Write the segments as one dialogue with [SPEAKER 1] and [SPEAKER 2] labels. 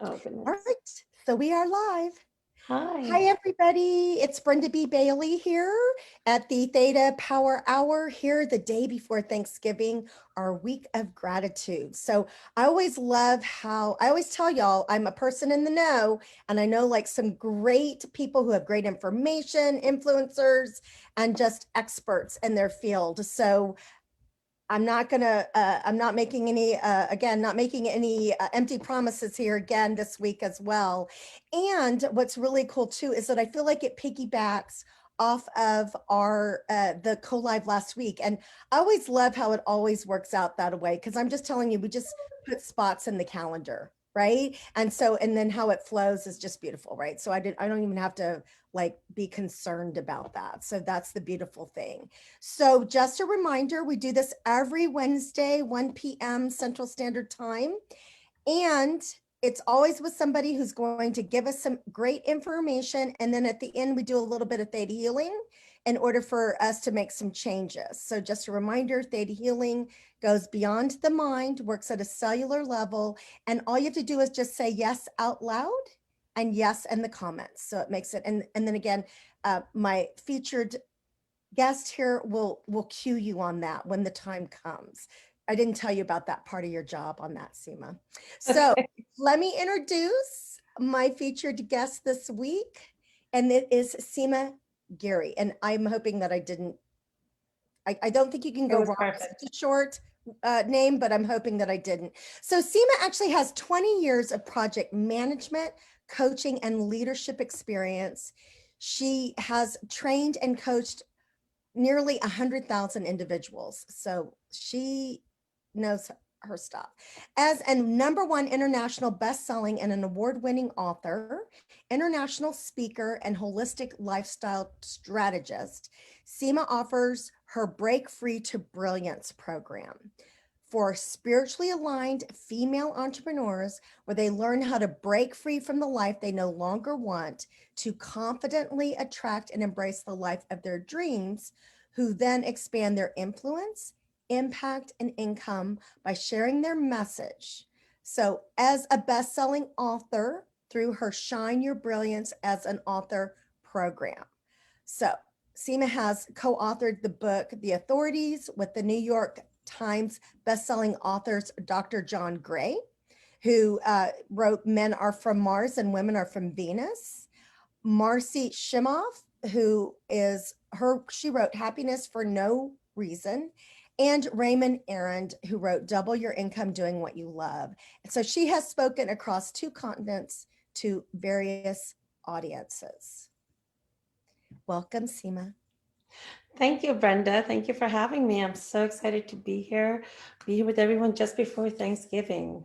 [SPEAKER 1] Oh,
[SPEAKER 2] All
[SPEAKER 1] goodness.
[SPEAKER 2] right, so we are live.
[SPEAKER 1] Hi.
[SPEAKER 2] Hi, everybody. It's Brenda B. Bailey here at the Theta Power Hour here the day before Thanksgiving, our week of gratitude. So I always love how I always tell y'all I'm a person in the know, and I know like some great people who have great information, influencers, and just experts in their field. So I'm not making any, again, not making any empty promises here again this week as well. And what's really cool too is that I feel like it piggybacks off of the co-live last week. And I always love how it always works out that way. Cause I'm just telling you, we just put spots in the calendar. Right. And so, and then how it flows is just beautiful. Right. So I don't even have to like be concerned about that. So that's the beautiful thing. So just a reminder, we do this every Wednesday, 1 p.m. Central Standard Time. And it's always with somebody who's going to give us some great information. And then at the end, we do a little bit of theta healing in order for us to make some changes. So just a reminder, theta healing goes beyond the mind, works at a cellular level. And all you have to do is just say yes out loud and yes in the comments. So it makes it, and then again, my featured guest here will cue you on that when the time comes. I didn't tell you about that part of your job on that, Seema. So
[SPEAKER 1] Okay.
[SPEAKER 2] let me introduce my featured guest this week, and it is Seema Giri. And I'm hoping that I don't think you can
[SPEAKER 1] It
[SPEAKER 2] go
[SPEAKER 1] was
[SPEAKER 2] wrong with
[SPEAKER 1] perfect.
[SPEAKER 2] such a short name, but I'm hoping that I didn't. So Seema actually has 20 years of project management, coaching, and leadership experience. She has trained and coached nearly 100,000 individuals. So she knows her stuff. As a number one international best-selling and an award-winning author, international speaker, and holistic lifestyle strategist, Seema offers her Break Free to Brilliance program for spiritually aligned female entrepreneurs where they learn how to break free from the life they no longer want to confidently attract and embrace the life of their dreams, who then expand their influence, impact, and income by sharing their message. So, as a best selling author, through her Shine Your Brilliance as an Author program. So, Seema has co authored the book, The Authorities, with the New York Times bestselling authors Dr. John Gray, who wrote Men Are From Mars and Women Are From Venus. Marcy Shimoff, who is she wrote Happiness for No Reason. And Raymond Arend, who wrote Double Your Income Doing What You Love. And so she has spoken across 2 continents to various audiences. Welcome, Seema.
[SPEAKER 1] Thank you, Brenda. Thank you for having me. I'm so excited to be here with everyone just before Thanksgiving.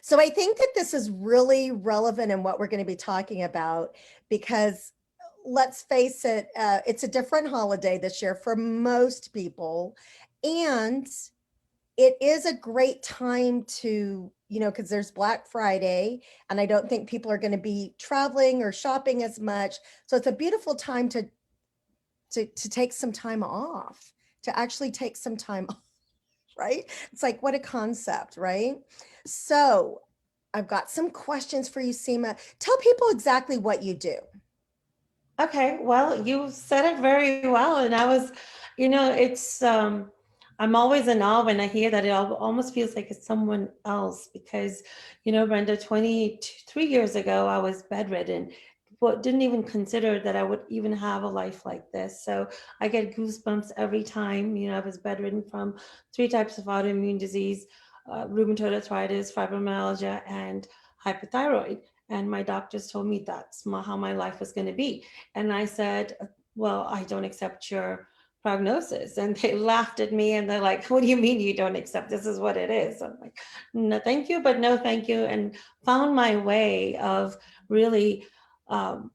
[SPEAKER 2] So I think that this is really relevant in what we're going to be talking about because let's face it, it's a different holiday this year for most people. And it is a great time to, because there's Black Friday, and I don't think people are going to be traveling or shopping as much. So it's a beautiful time to take some time off, to actually take some time off, right? It's like what a concept, right? So I've got some questions for you, Seema. Tell people exactly what you do.
[SPEAKER 1] Okay, well, you said it very well, and I'm always in awe when I hear that. It almost feels like it's someone else because, Brenda, 23 years ago, I was bedridden, but didn't even consider that I would even have a life like this. So I get goosebumps every time. I was bedridden from 3 types of autoimmune disease, rheumatoid arthritis, fibromyalgia, and hypothyroid. And my doctors told me that's how my life was going to be. And I said, well, I don't accept your prognosis. And they laughed at me and they're like, what do you mean you don't accept? This is what it is. I'm like, no, thank you, but no, thank you. And found my way of really um,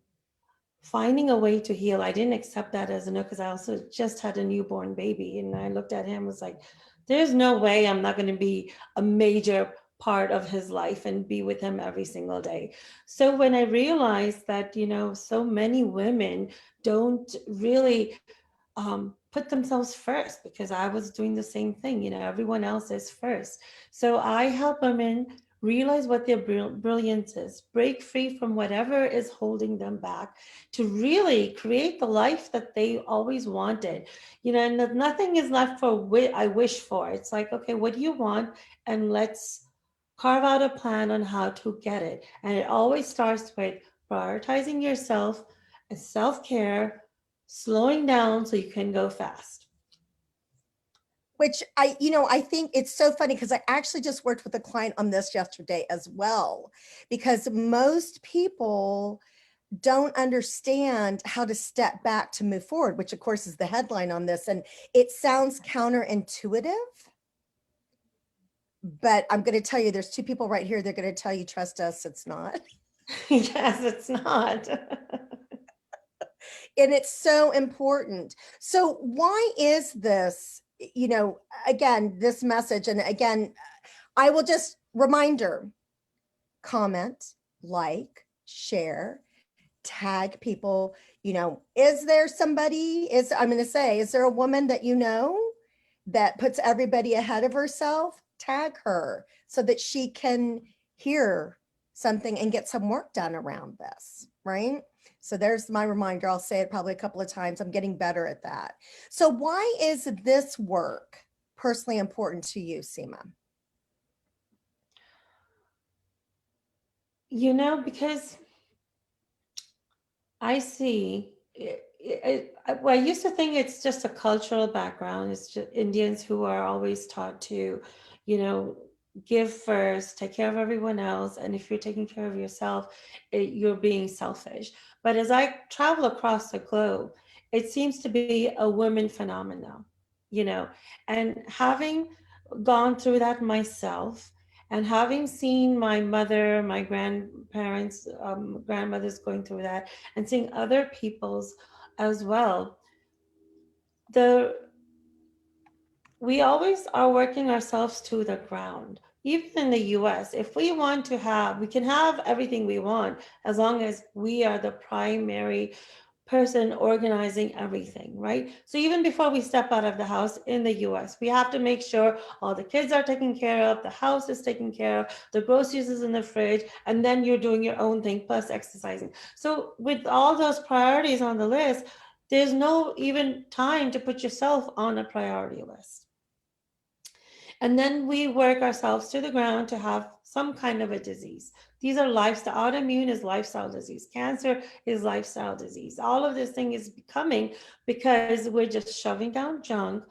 [SPEAKER 1] finding a way to heal. I didn't accept that as a no, because I also just had a newborn baby. And I looked at him, was like, there's no way I'm not going to be a major part of his life and be with him every single day. So when I realized that, so many women don't really put themselves first, because I was doing the same thing, everyone else is first. So I help women realize what their brilliance is, break free from whatever is holding them back to really create the life that they always wanted. And that nothing is left for I wish for. It's like, okay, what do you want? And let's carve out a plan on how to get it. And it always starts with prioritizing yourself and self care, slowing down so you can go fast.
[SPEAKER 2] Which I think it's so funny because I actually just worked with a client on this yesterday as well, because most people don't understand how to step back to move forward, which of course is the headline on this. And it sounds counterintuitive, but I'm going to tell you, there's two people right here. They're going to tell you, trust us, it's not.
[SPEAKER 1] Yes, it's not.
[SPEAKER 2] And it's so important. So why is this, again, this message? And again, I will just reminder, comment, like, share, tag people. Is there somebody, I'm going to say, is there a woman that that puts everybody ahead of herself? Tag her so that she can hear something and get some work done around this, right? So there's my reminder. I'll say it probably a couple of times. I'm getting better at that. So why is this work personally important to you, Seema?
[SPEAKER 1] Because I see. Well, I used to think it's just a cultural background. It's just Indians who are always taught to, you know, give first, take care of everyone else, and if you're taking care of yourself, you're being selfish. But as I travel across the globe, it seems to be a women phenomenon, you know, and having gone through that myself and having seen my mother, my grandparents, grandmothers going through that, and seeing other people's as well, the we always are working ourselves to the ground. Even in the US, if we want to have, we can have everything we want as long as we are the primary person organizing everything, right? So even before we step out of the house in the US, we have to make sure all the kids are taken care of, the house is taken care of, the groceries is in the fridge, and then you're doing your own thing plus exercising. So with all those priorities on the list, there's no even time to put yourself on a priority list. And then we work ourselves to the ground to have some kind of a disease. These are lifestyle, autoimmune is lifestyle disease, cancer is lifestyle disease. All of this thing is becoming because we're just shoving down junk,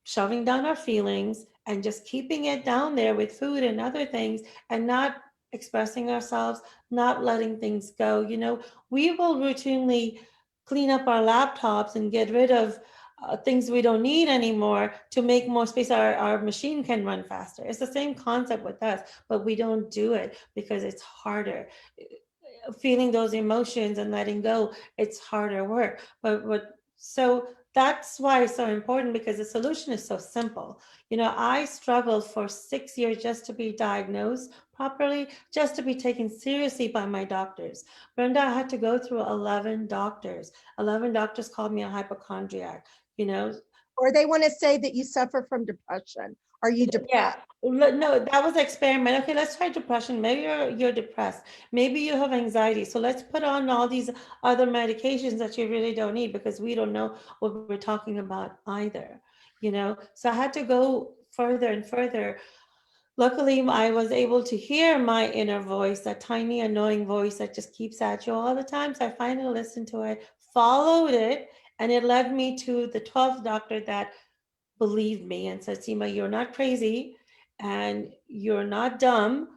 [SPEAKER 1] shoving down our feelings, and just keeping it down there with food and other things, and not expressing ourselves, not letting things go. We will routinely clean up our laptops and get rid of things we don't need anymore to make more space. Our machine can run faster. It's the same concept with us, but we don't do it because it's harder. Feeling those emotions and letting go, it's harder work. So that's why it's so important, because the solution is so simple. I struggled for 6 years just to be diagnosed properly, just to be taken seriously by my doctors. Brenda, I had to go through 11 doctors. 11 doctors called me a hypochondriac, you know.
[SPEAKER 2] Or they want to say that you suffer from depression. Are you
[SPEAKER 1] Yeah.
[SPEAKER 2] depressed?
[SPEAKER 1] No, that was experiment. Okay, let's try depression. Maybe you're depressed. Maybe you have anxiety. So let's put on all these other medications that you really don't need, because we don't know what we're talking about either. So I had to go further and further. Luckily, I was able to hear my inner voice, that tiny annoying voice that just keeps at you all the time. So I finally listened to it, followed it, and it led me to the 12th doctor that believed me and said, Seema, you're not crazy and you're not dumb.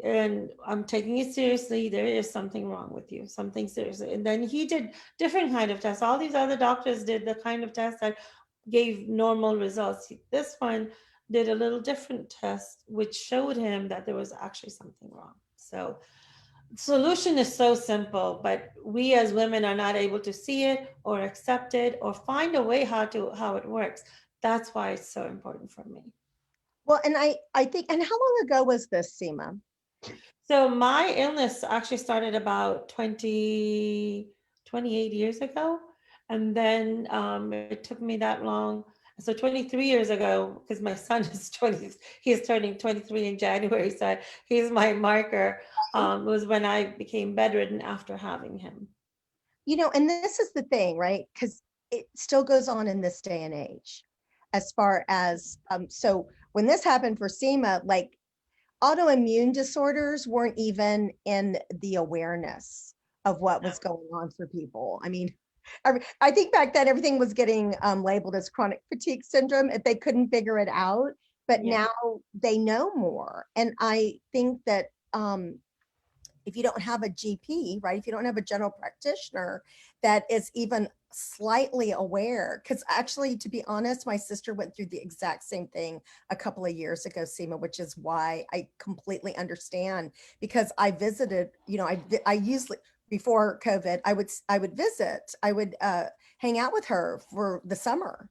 [SPEAKER 1] And I'm taking it seriously. There is something wrong with you, something seriously. And then he did different kind of tests. All these other doctors did the kind of tests that gave normal results. This one did a little different test, which showed him that there was actually something wrong. So solution is so simple, but we as women are not able to see it or accept it or find a way how it works. That's why it's so important for me.
[SPEAKER 2] Well, and I think, and how long ago was this, Seema?
[SPEAKER 1] So my illness actually started about 28 years ago, and then it took me that long. So 23 years ago, because my son is 20, he's turning 23 in January, so he's my marker, was when I became bedridden after having him.
[SPEAKER 2] And this is the thing, right? Because it still goes on in this day and age. As far as so when this happened for Seema, like autoimmune disorders weren't even in the awareness of what was going on for people. I mean, I think back then everything was getting labeled as chronic fatigue syndrome if they couldn't figure it out. But
[SPEAKER 1] Yeah,
[SPEAKER 2] now they know more. And I think that if you don't have a GP, right, if you don't have a general practitioner that is even slightly aware, because actually, to be honest, my sister went through the exact same thing a couple of years ago, Seema, which is why I completely understand. Because I visited, I usually before COVID, I would visit, I would hang out with her for the summer.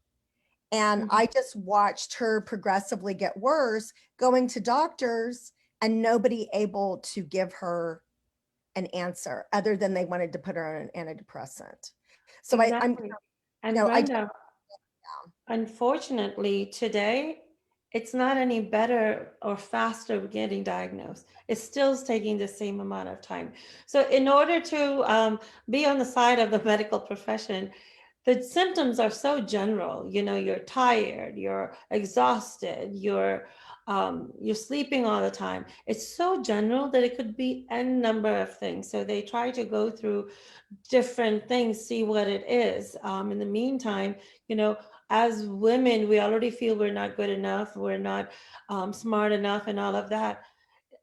[SPEAKER 2] And
[SPEAKER 1] mhm,
[SPEAKER 2] I just watched her progressively get worse, going to doctors and nobody able to give her an answer other than they wanted to put her on an antidepressant. So I'm,
[SPEAKER 1] exactly. And
[SPEAKER 2] I
[SPEAKER 1] Brenda, unfortunately, today it's not any better or faster getting diagnosed. It's still taking the same amount of time. So, in order to be on the side of the medical profession, the symptoms are so general. You know, you're tired, you're exhausted, you're sleeping all the time. It's so general that it could be n number of things. So they try to go through different things, see what it is. In the meantime, you know, as women, we already feel we're not good enough, we're not smart enough, and all of that.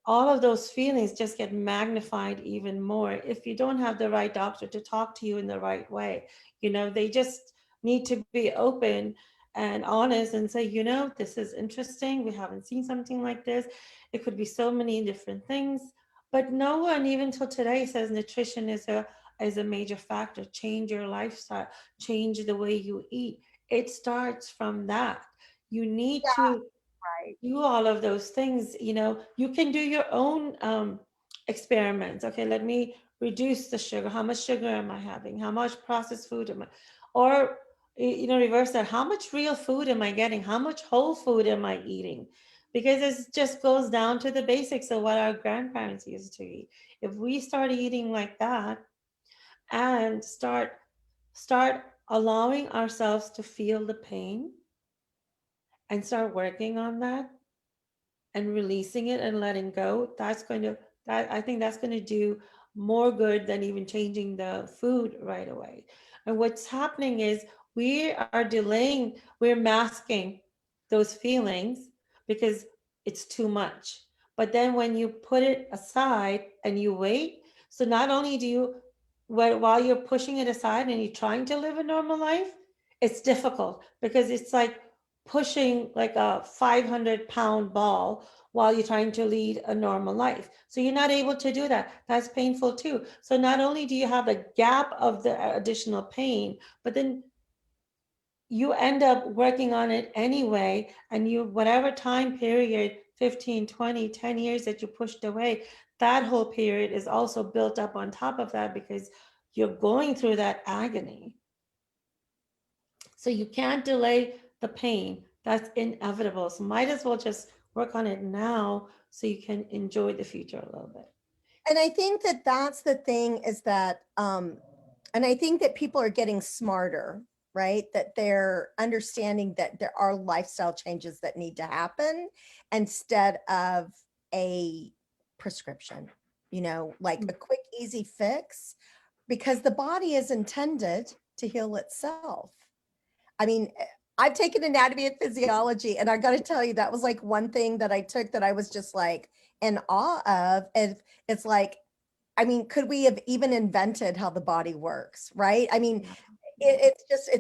[SPEAKER 1] All of those feelings just get magnified even more if you don't have the right doctor to talk to you in the right way. You know, they just need to be open and honest and say, you know, this is interesting. We haven't seen something like this. It could be so many different things. But no one, even till today, says nutrition is a major factor. Change your lifestyle, change the way you eat. It starts from that. You need to
[SPEAKER 2] right.
[SPEAKER 1] do all of those things. You know, you can do your own experiments. Okay, let me reduce the sugar. How much sugar am I having? How much processed food am I, or you know, reverse that, how much real food am I getting? How much whole food am I eating? Because it just goes down to the basics of what our grandparents used to eat. If we start eating like that and start allowing ourselves to feel the pain and start working on that and releasing it and letting go, that's going to, that I think that's going to do more good than even changing the food right away. And what's happening is we are delaying, we're masking those feelings because it's too much. But then when you put it aside and you wait, so not only do you, while you're pushing it aside and you're trying to live a normal life, it's difficult because it's like pushing like a 500-pound ball while you're trying to lead a normal life. So you're not able to do that. That's painful too. So not only do you have the gap of the additional pain, but then you end up working on it anyway. And you, whatever time period, 15, 20, 10 years that you pushed away, that whole period is also built up on top of that because you're going through that agony. So you can't delay the pain. That's inevitable. So might as well just work on it now so you can enjoy the future a little bit.
[SPEAKER 2] And I think that that's the thing is that, and I think that people are getting smarter, right? That they're understanding that there are lifestyle changes that need to happen instead of a prescription, like a quick, easy fix, because the body is intended to heal itself. I mean, I've taken anatomy and physiology, and I got to tell you, that was like one thing that I took that I was just like in awe of. And it's like, I mean, could we have even invented how the body works, right? I mean,
[SPEAKER 1] Yeah. Yeah.
[SPEAKER 2] it's just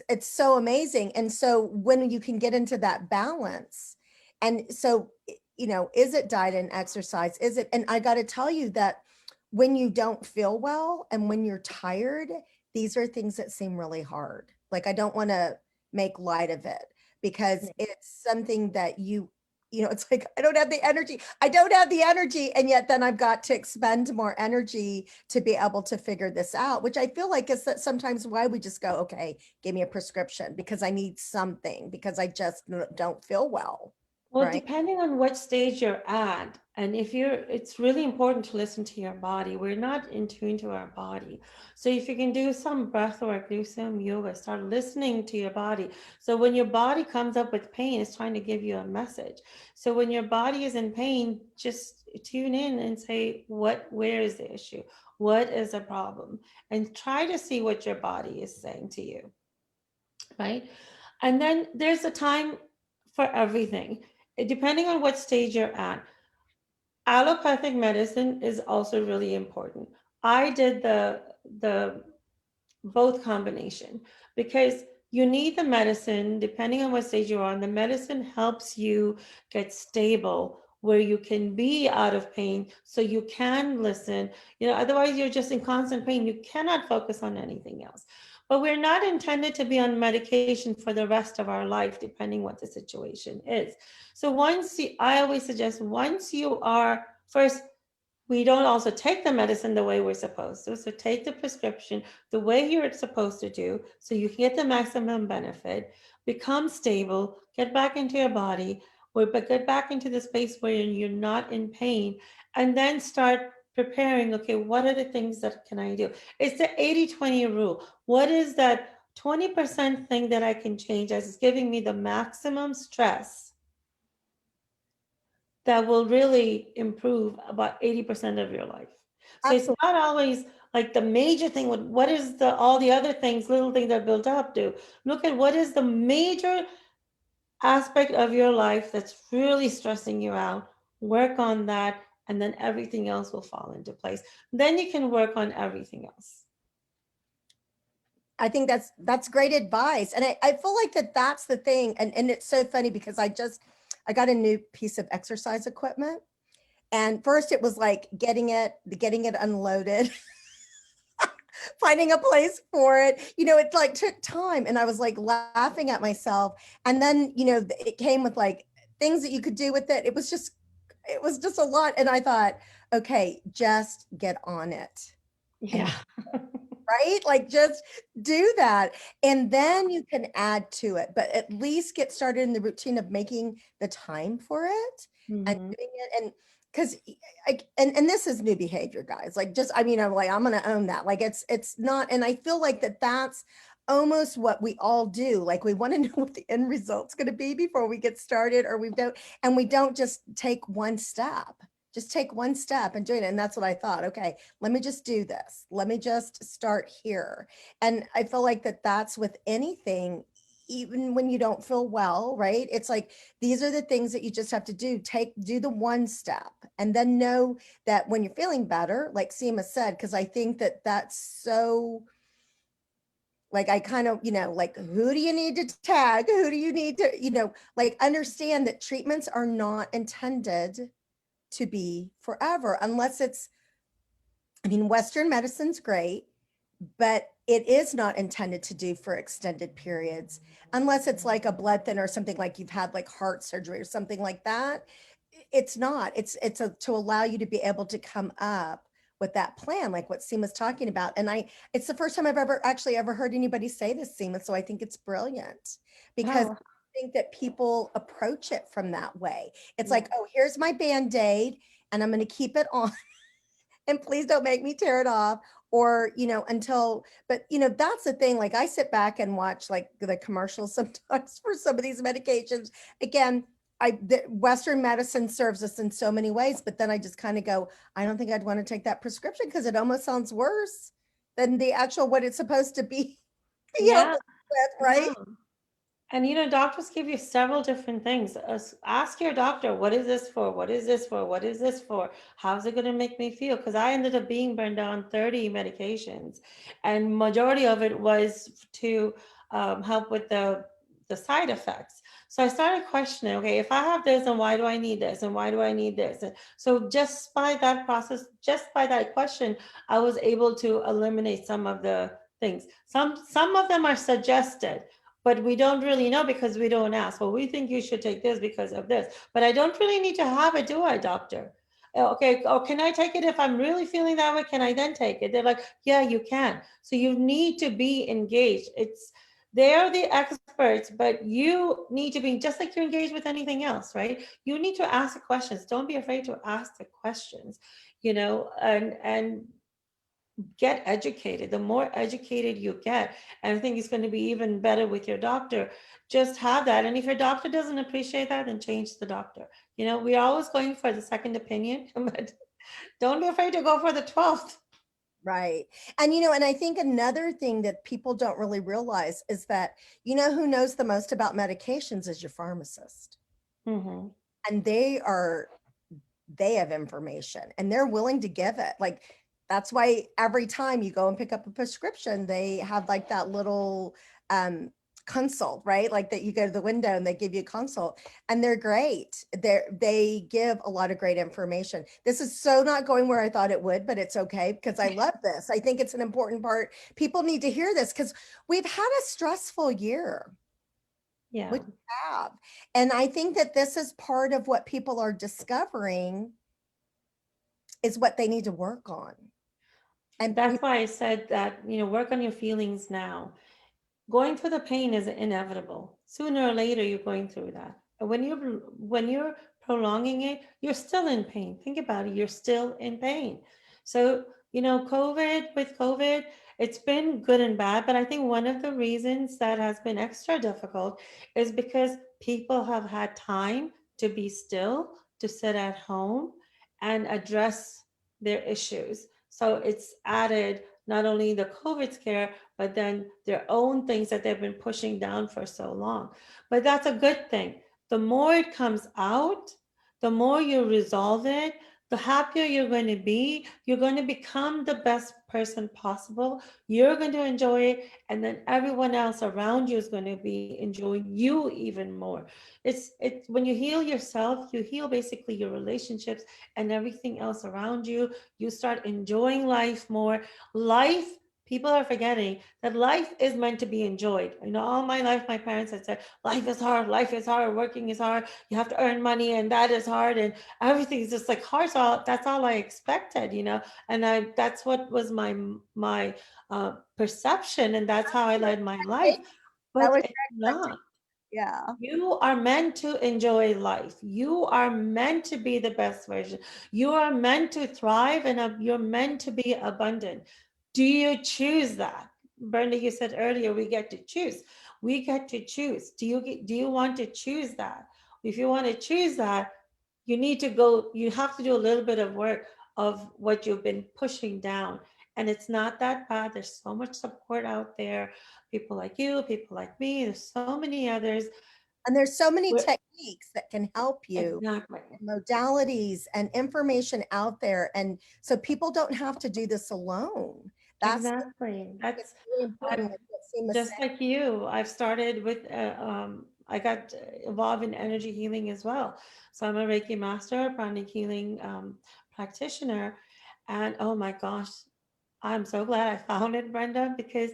[SPEAKER 2] it's so amazing. And so when you can get into that balance, and so is it diet and exercise? Is it? And I got to tell you that when you don't feel well and when you're tired, these are things that seem really hard. Like I don't want to make light of it because
[SPEAKER 1] Yeah.
[SPEAKER 2] it's something that it's like, I don't have the energy. I don't have the energy. And yet then I've got to expend more energy to be able to figure this out, which I feel like is that sometimes why we just go, okay, give me a prescription because I need something, because I just don't feel well.
[SPEAKER 1] Well,
[SPEAKER 2] Right.
[SPEAKER 1] depending on what stage you're at, and if you're, it's really important to listen to your body. We're not in tune to our body. So if you can do some breath work, do some yoga, start listening to your body. So when your body comes up with pain, it's trying to give you a message. So when your body is in pain, just tune in and say, where is the issue? What is the problem? And try to see what your body is saying to you, right? And then there's a time for everything. Depending on what stage you're at, allopathic medicine is also really important. I did the both combination because you need the medicine depending on what stage you're on. The medicine helps you get stable where you can be out of pain so you can listen. Otherwise you're just in constant pain. You cannot focus on anything else. But we're not intended to be on medication for the rest of our life, depending what the situation is. So I always suggest, once you are first, we don't also take the medicine the way we're supposed to. So take the prescription the way you're supposed to do so you can get the maximum benefit, become stable, get back into your body, but get back into the space where you're not in pain, and then start preparing, okay, what are the things that can I do? It's the 80-20 rule. What is that 20% thing that I can change as is giving me the maximum stress that will really improve about 80% of your life. So it's
[SPEAKER 2] Absolutely.
[SPEAKER 1] not always like the major thing. What is the all the other things, little things that build up do? Look at what is the major aspect of your life that's really stressing you out. Work on that, and then everything else will fall into place. Then you can work on everything else.
[SPEAKER 2] I think that's great advice. And I feel like that's the thing. And it's so funny because I got a new piece of exercise equipment. And first it was like getting it unloaded, finding a place for it. It like took time. And I was like laughing at myself. And then, it came with like things that you could do with it. It was just a lot. And I thought, okay, just get on it.
[SPEAKER 1] Yeah.
[SPEAKER 2] And right? Like just do that. And then you can add to it, but at least get started in the routine of making the time for it and
[SPEAKER 1] Mhm.
[SPEAKER 2] doing it. And because and this is new behavior, guys. Like just, I mean, I'm like, I'm gonna own that. Like it's not, and I feel like that's almost what we all do. Like we want to know what the end result's going to be before we get started, or we don't just take one step. Just take one step and do it. And that's what I thought. Okay, let me just do this. Let me just start here. And I feel like that's with anything, even when you don't feel well, right? It's like these are the things that you just have to do the one step, and then know that when you're feeling better, like Seema said, because I think that's so, like, I kind of, like, who do you need to tag? Who do you need to, like, understand that treatments are not intended to be forever unless it's, I mean, Western medicine's great, but it is not intended to do for extended periods unless it's like a blood thinner or something, like you've had like heart surgery or something like that. It's not. To allow you to be able to come up with that plan, like what Seema's talking about. And it's the first time I've ever heard anybody say this, Seema. So I think it's brilliant because
[SPEAKER 1] Oh,
[SPEAKER 2] I think that people approach it from that way. It's
[SPEAKER 1] yeah.
[SPEAKER 2] like, oh, here's my Band-Aid and I'm going to keep it on and please don't make me tear it off, or until, but that's the thing. Like I sit back and watch like the commercials sometimes for some of these medications. Again, the Western medicine serves us in so many ways, but then I just kind of go, I don't think I'd want to take that prescription because it almost sounds worse than the actual what it's supposed to be
[SPEAKER 1] Yeah.
[SPEAKER 2] helping with, right?
[SPEAKER 1] Yeah. And doctors give you several different things. Ask your doctor, what is this for? What is this for? What is this for? How's it going to make me feel? Because I ended up being, Brenda, on 30 medications, and majority of it was to help with the side effects. So I started questioning, okay, if I have this, then why do I need this? And why do I need this? And so just by that process, just by that question, I was able to eliminate some of the things. Some of them are suggested, but we don't really know because we don't ask. Well, we think you should take this because of this, but I don't really need to have it, do I, doctor? Okay, or can I take it if I'm really feeling that way? Can I then take it? They're like, yeah, you can. So you need to be engaged. They're the experts, but you need to be just like you're engaged with anything else, right? You need to ask the questions. Don't be afraid to ask the questions, and get educated. The more educated you get, and I think it's going to be even better with your doctor. Just have that. And if your doctor doesn't appreciate that, then change the doctor. We're always going for the second opinion, but don't be afraid to go for the 12th.
[SPEAKER 2] Right. And, and I think another thing that people don't really realize is that, who knows the most about medications is your pharmacist.
[SPEAKER 1] Mm-hmm.
[SPEAKER 2] And they have information and they're willing to give it. Like, that's why every time you go and pick up a prescription, they have like that little consult, right? Like that you go to the window and they give you a consult, and they're great. They give a lot of great information. This is so not going where I thought it would, but it's okay because I love this. I think it's an important part. People need to hear this because we've had a stressful year,
[SPEAKER 1] Yeah,
[SPEAKER 2] which we have. And I think that this is part of what people are discovering is what they need to work on. And
[SPEAKER 1] that's why I said that, work on your feelings now. Going through the pain is inevitable. Sooner or later, you're going through that. And when you're prolonging it, you're still in pain. Think about it. You're still in pain. So, with COVID, it's been good and bad. But I think one of the reasons that has been extra difficult is because people have had time to be still, to sit at home and address their issues. So it's added not only the COVID scare, but then their own things that they've been pushing down for so long. But that's a good thing. The more it comes out, the more you resolve it, the happier you're going to be. You're going to become the best person possible. You're going to enjoy it. And then everyone else around you is going to be enjoying you even more. It's when you heal yourself, you heal basically your relationships and everything else around you. You start enjoying life more. Life, people are forgetting that life is meant to be enjoyed. All my life, my parents had said, life is hard, working is hard, you have to earn money, and that is hard, and everything is just like hard. So that's all I expected. And that's what was my perception, and that's how I led my life.
[SPEAKER 2] that
[SPEAKER 1] But
[SPEAKER 2] was
[SPEAKER 1] it's
[SPEAKER 2] your expectation.
[SPEAKER 1] not.
[SPEAKER 2] Yeah.
[SPEAKER 1] You are meant to enjoy life. You are meant to be the best version. You are meant to thrive, and you're meant to be abundant. Do you choose that? Brenda, you said earlier we get to choose. We get to choose. Do you want to choose that? If you want to choose that, you have to do a little bit of work of what you've been pushing down. And it's not that bad. There's so much support out there. People like you, people like me, there's so many others.
[SPEAKER 2] And there's so many
[SPEAKER 1] We're,
[SPEAKER 2] techniques that can help you,
[SPEAKER 1] exactly.
[SPEAKER 2] modalities and information out there. And so people don't have to do this alone. That's
[SPEAKER 1] Exactly.
[SPEAKER 2] it's
[SPEAKER 1] That's
[SPEAKER 2] really
[SPEAKER 1] I,
[SPEAKER 2] important, like what Seema
[SPEAKER 1] just
[SPEAKER 2] said.
[SPEAKER 1] like you. I've started with, I got involved in energy healing as well. So I'm a Reiki master, pranic healing practitioner. And oh my gosh, I'm so glad I found it, Brenda, because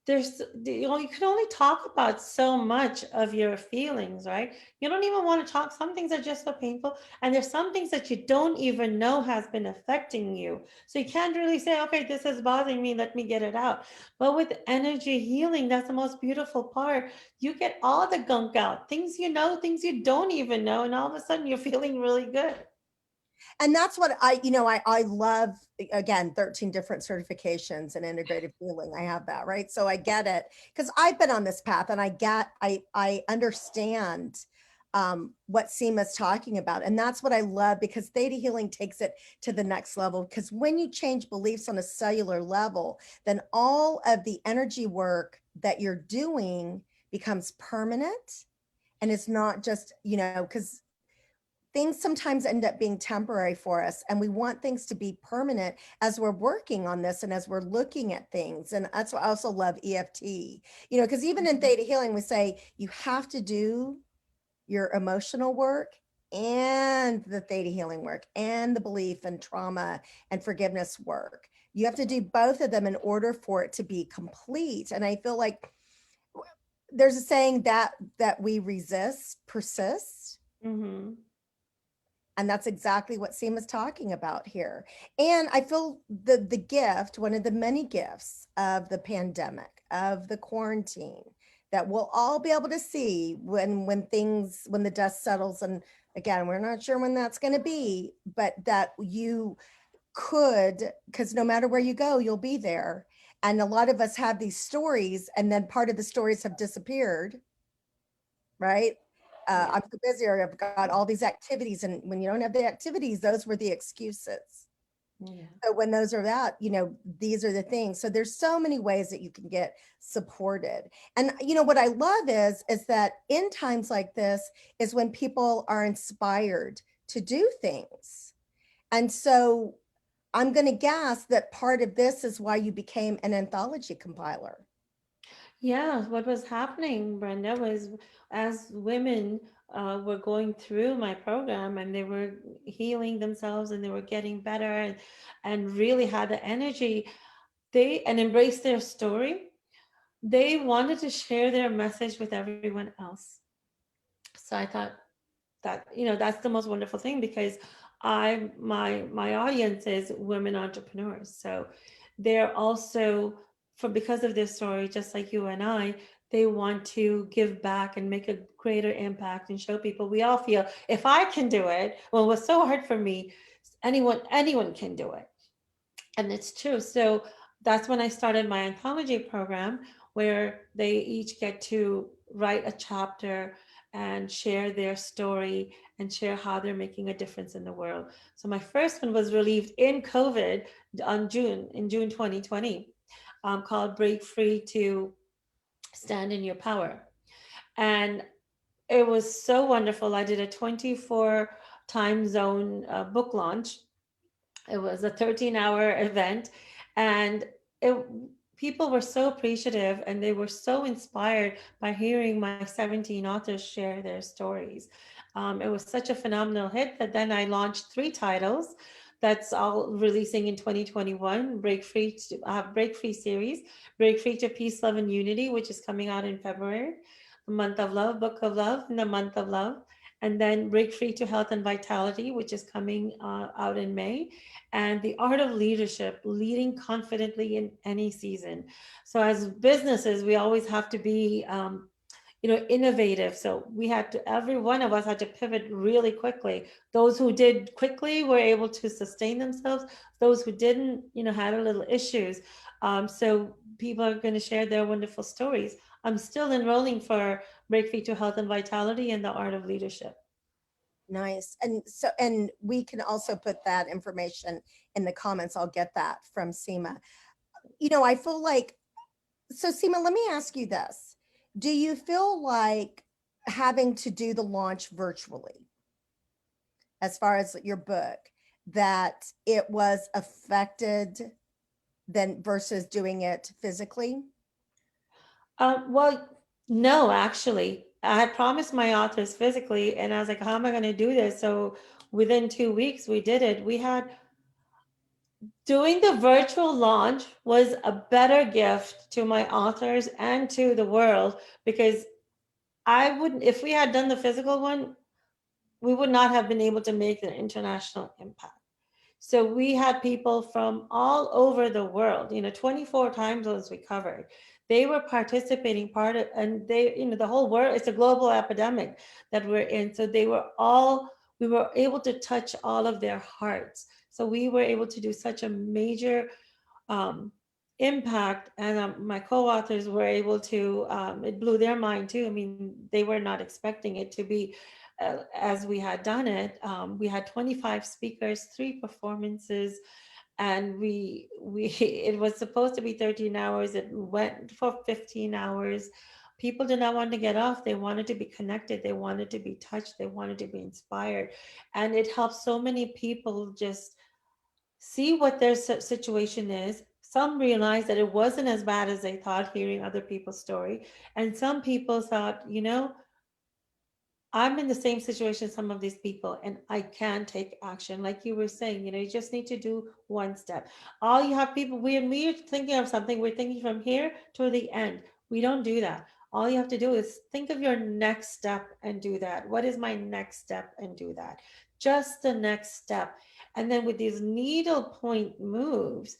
[SPEAKER 1] you can only talk about so much of your feelings, right? You don't even want to talk. Some things are just so painful, and there's some things that you don't even know has been affecting you, so you can't really say, okay, this is bothering me, let me get it out. But with energy healing, that's the most beautiful part. You get all the gunk out, things you know, things you don't even know, and all of a sudden you're feeling really good.
[SPEAKER 2] And that's what I love. Again, 13 different certifications in integrative healing. I have that, right? So I get it because I've been on this path and I understand what Seema's talking about. And that's what I love because theta healing takes it to the next level. Because when you change beliefs on a cellular level, then all of the energy work that you're doing becomes permanent. And it's not just, because things sometimes end up being temporary for us, and we want things to be permanent as we're working on this and as we're looking at things. And that's why I also love EFT, because even in theta healing we say you have to do your emotional work and the theta healing work and the belief and trauma and forgiveness work. You have to do both of them in order for it to be complete. And I feel like there's a saying that we resist persists.
[SPEAKER 1] Mm-hmm.
[SPEAKER 2] And that's exactly what Seema's talking about here. And I feel the gift, one of the many gifts of the pandemic, of the quarantine, that we'll all be able to see when the dust settles. And again, we're not sure when that's going to be, but that you could, because no matter where you go, you'll be there. And a lot of us have these stories, and then part of the stories have disappeared, right?
[SPEAKER 1] Yeah.
[SPEAKER 2] I'm so busy, or I've got all these activities. And when you don't have the activities, those were the excuses.
[SPEAKER 1] Yeah.
[SPEAKER 2] So when those are that, these are the things. So there's so many ways that you can get supported. And what I love is that in times like this is when people are inspired to do things. And so I'm going to guess that part of this is why you became an anthology compiler.
[SPEAKER 1] Yeah, what was happening, Brenda, was as women were going through my program and they were healing themselves and they were getting better and really had the energy, they and embraced their story, they wanted to share their message with everyone else. So I thought that, that's the most wonderful thing, because my audience is women entrepreneurs. So they're also, for because of this story, just like you and I, they want to give back and make a greater impact and show people. We all feel, if I can do it, well, it was so hard for me, anyone can do it. And it's true. So that's when I started my anthology program, where they each get to write a chapter and share their story and share how they're making a difference in the world. So my first one was released in COVID in June 2020, called Break Free to Stand in Your Power. And it was so wonderful. I did a 24 time zone book launch. It was a 13-hour event, and it people were so appreciative and they were so inspired by hearing my 17 authors share their stories. It was such a phenomenal hit that then I launched 3 titles. That's all releasing in 2021. Break Free series, Break Free to Peace, Love, and Unity, which is coming out in February. The Month of Love, Book of Love, and the Month of Love. And then Break Free to Health and Vitality, which is coming out in May, and the art of leadership, leading confidently in any season. So as businesses, we always have to be, innovative. So we had to, every one of us had to pivot really quickly. Those who did quickly were able to sustain themselves. Those who didn't, had a little issues. So people are going to share their wonderful stories. I'm still enrolling for Break Free to Health and Vitality and the Art of Leadership.
[SPEAKER 2] Nice. And we can also put that information in the comments. I'll get that from Seema. I feel like, so Seema, let me ask you this. Do you feel like having to do the launch virtually, as far as your book, that it was affected than versus doing it physically?
[SPEAKER 1] Well, no, actually, I had promised my authors physically, and I was like, how am I going to do this? So within 2 weeks, we did it. We had Doing the virtual launch was a better gift to my authors and to the world, because I wouldn't, if we had done the physical one, we would not have been able to make an international impact. So we had people from all over the world, 24 time zones we covered. They were participating part of, and they, the whole world, it's a global epidemic that we're in. So we were able to touch all of their hearts. So we were able to do such a major um, impact. And my co-authors were able to, it blew their mind too. I mean, they were not expecting it to be as we had done it. We had 25 speakers, 3 performances, and we it was supposed to be 13 hours. It went for 15 hours. People did not want to get off. They wanted to be connected. They wanted to be touched. They wanted to be inspired. And it helped so many people just see what their situation is. Some realized that it wasn't as bad as they thought, hearing other people's story. And some people thought, I'm in the same situation as some of these people, and I can take action. Like you were saying, you just need to do one step. All you have people, we're thinking of something, we're thinking from here to the end. We don't do that. All you have to do is think of your next step and do that. What is my next step and do that? Just the next step. And then with these needle point moves,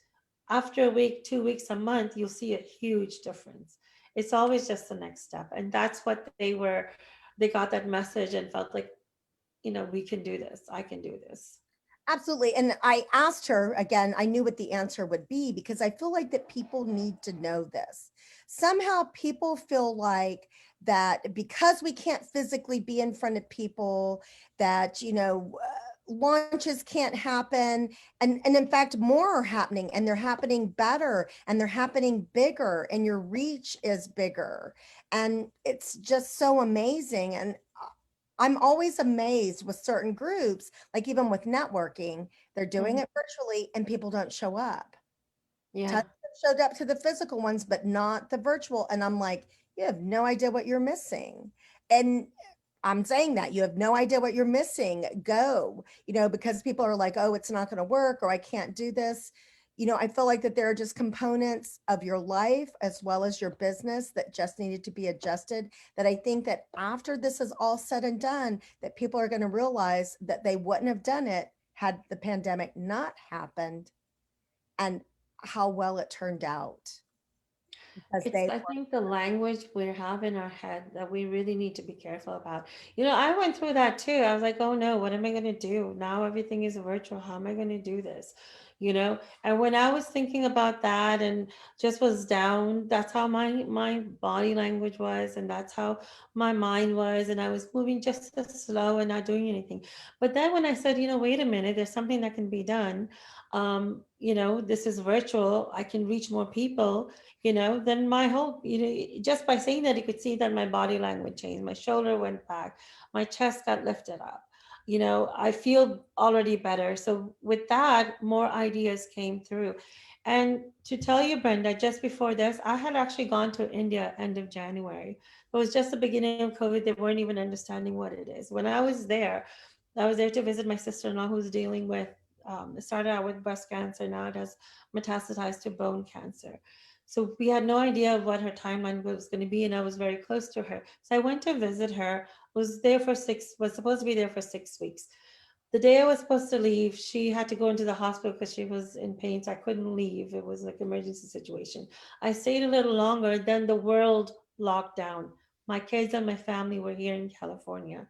[SPEAKER 1] after a week, 2 weeks, a month, you'll see a huge difference. It's always just the next step. And that's what they got that message and felt like, we can do this. I can do this.
[SPEAKER 2] Absolutely. And I asked her again, I knew what the answer would be because I feel like that people need to know this. Somehow people feel like that because we can't physically be in front of people, that, launches can't happen. And in fact, more are happening and they're happening better and they're happening bigger and your reach is bigger. And it's just so amazing. And I'm always amazed with certain groups, like even with networking, they're doing
[SPEAKER 1] Mhm.
[SPEAKER 2] it virtually and people don't show up.
[SPEAKER 1] Yeah.
[SPEAKER 2] Tons showed up to the physical ones, but not the virtual. And I'm like, you have no idea what you're missing. And I'm saying that you have no idea what you're missing. Go, because people are like, oh, it's not going to work or I can't do this. I feel like that there are just components of your life as well as your business that just needed to be adjusted. That I think that after this is all said and done, that people are going to realize that they wouldn't have done it had the pandemic not happened and how well it turned out because
[SPEAKER 1] It's,
[SPEAKER 2] they
[SPEAKER 1] I think, the language we have in our head that we really need to be careful about. I went through that too. I was like, oh no, what am I going to do? Now everything is virtual. How am I going to do this? And when I was thinking about that and just was down, that's how my body language was, and that's how my mind was. And I was moving just so slow and not doing anything. But then when I said, wait a minute, there's something that can be done. This is virtual. I can reach more people, then my whole, just by saying that, you could see that my body language changed. My shoulder went back, my chest got lifted up. I feel already better. So with that, more ideas came through. And to tell you, Brenda, just before this, I had actually gone to India end of January. It was just the beginning of COVID. They weren't even understanding what it is. When I was there to visit my sister-in-law who's dealing with, it started out with breast cancer. Now it has metastasized to bone cancer. So we had no idea what her timeline was going to be, and I was very close to her. So I went to visit her. Was supposed to be there for 6 weeks. The day I was supposed to leave, she had to go into the hospital because she was in pain, so I couldn't leave. It was like an emergency situation. I stayed a little longer, then the world locked down. My kids and my family were here in California.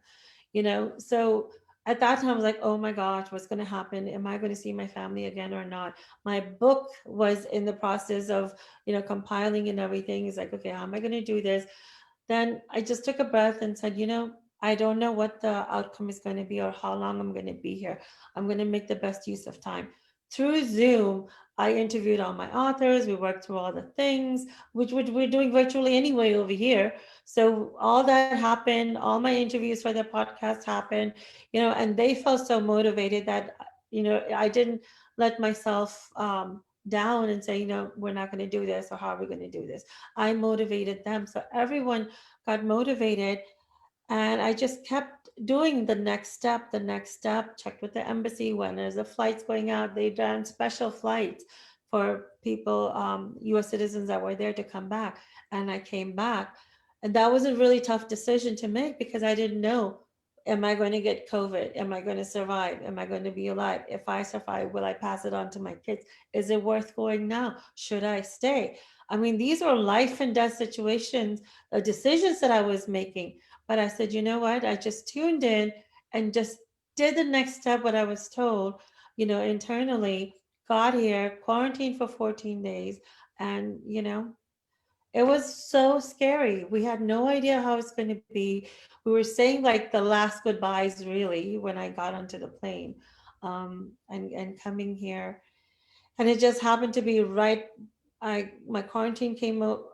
[SPEAKER 1] So at that time I was like, oh my gosh, what's going to happen? Am I going to see my family again or not? My book was in the process of compiling and everything. It's like, okay, how am I going to do this? Then I just took a breath and said, I don't know what the outcome is going to be or how long I'm going to be here. I'm going to make the best use of time. Through Zoom, I interviewed all my authors. We worked through all the things, which we're doing virtually anyway over here. So all that happened, all my interviews for the podcast happened, and they felt so motivated that, I didn't let myself down and say, we're not going to do this or how are we going to do this. I motivated them. So everyone got motivated, and I just kept doing the next step, checked with the embassy when there's the flights going out. They done special flights for people, US citizens that were there to come back. And I came back. And that was a really tough decision to make because I didn't know, am I going to get COVID? Am I going to survive? Am I going to be alive? If I survive, will I pass it on to my kids? Is it worth going now? Should I stay? I mean, these are life and death situations, decisions that I was making. But I said, you know what? I just tuned in and just did the next step, what I was told, internally, got here, quarantined for 14 days. And, it was so scary. We had no idea how it's going to be. We were saying like the last goodbyes, really, when I got onto the plane, and coming here. And it just happened to be right. My quarantine came out.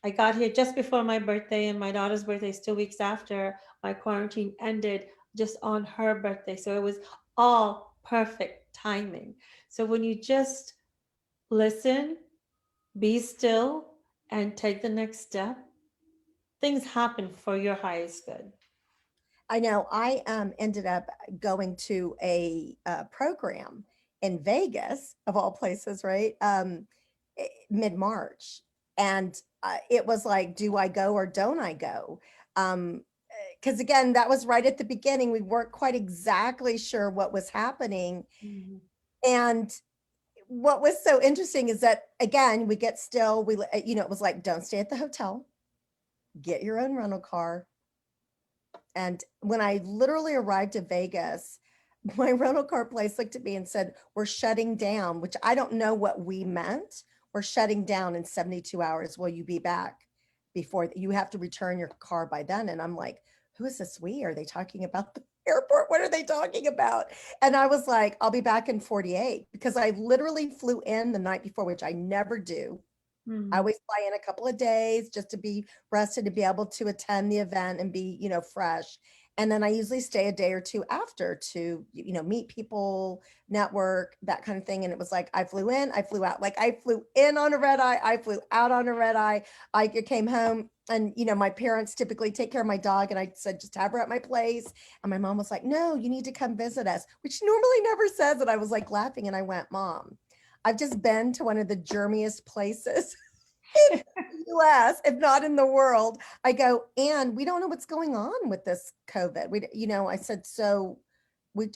[SPEAKER 1] I got here just before my birthday, and my daughter's birthday is 2 weeks after my quarantine ended, just on her birthday. So it was all perfect timing. So when you just listen, be still, and take the next step, things happen for your highest good.
[SPEAKER 2] I know I ended up going to a program in Vegas, of all places, right? Mid March. And it was like, do I go or don't I go? Because again, that was right at the beginning. We weren't quite exactly sure what was happening.
[SPEAKER 1] Mhm.
[SPEAKER 2] And what was so interesting is that, again, we get still, it was like, don't stay at the hotel, get your own rental car. And when I literally arrived to Vegas, my rental car place looked at me and said, we're shutting down, which I don't know what we meant. We're shutting down in 72 hours. Will you be back before you have to return your car by then? And I'm like, who is this we? Are they talking about the airport? What are they talking about? And I was like, I'll be back in 48 because I literally flew in the night before, which I never do. I
[SPEAKER 1] Mhm.
[SPEAKER 2] always fly in a couple of days just to be rested, to be able to attend the event and be, fresh. And then I usually stay a day or two after to, meet people, network, that kind of thing. And it was like, I flew in, I flew out. Like I flew in on a red eye, I flew out on a red eye. I came home and, my parents typically take care of my dog. And I said, just have her at my place. And my mom was like, no, you need to come visit us, which she normally never says. And I was like laughing and I went, Mom, I've just been to one of the germiest places in the US, if not in the world. I go, and we don't know what's going on with this COVID. I said, so